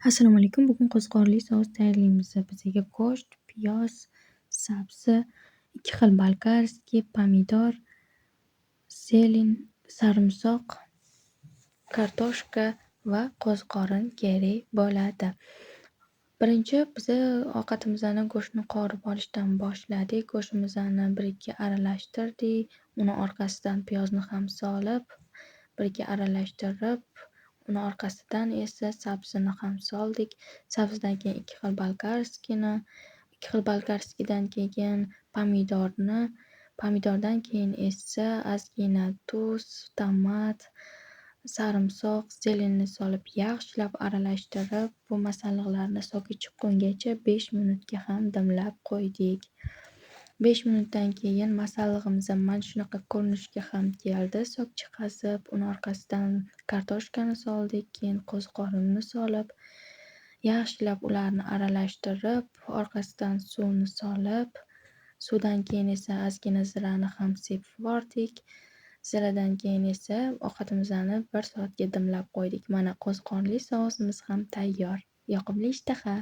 Assalomu alaykum. Bugun qo'ziqorli sous tayyorlaymiz. Bizga go'sht, piyoz, sabzi, 2 xil bolgarskiy, pomidor, zelen, sarimsoq, kartoshka va qo'ziqorin kerak bo'ladi. Birinchi biz ovqatimizni go'shtni qorib olishdan boshladik. Go'shtimizni birga aralashtirdik. Uni orqasidan piyozni ham solib, birga aralashtirib, uni orqasidan esa sabzini ham soldik. Sabzidan keyin 2 xil bolgarskiyni, 2 xil bolgarskiydan keyin pomidordan keyin esa ozgina tuz, tomat, sarimsoq, zelenni solib yaxshilab aralashtirib, bu masalliqlarni so'ki chiqqungacha 5 minutga ham dimlab qo'ydik. 5 minutdan keyin masallig'imiz mana shunaqa ko'rinishga ham keldi. Sok chiqazib, uni orqasidan kartoshkani soldik, keyin qo'ziqorinni solib, yaxshilab ularni aralashtirib, orqasidan suvni solib, suvdan keyin esa ozgina zirani ham sepib yubordik. Ziradan keyin esa ovqatimizni 1 soatga dimlab qo'ydik. Mana qo'ziqorinli sousimiz ham tayyor. Yoqimli ishtaha!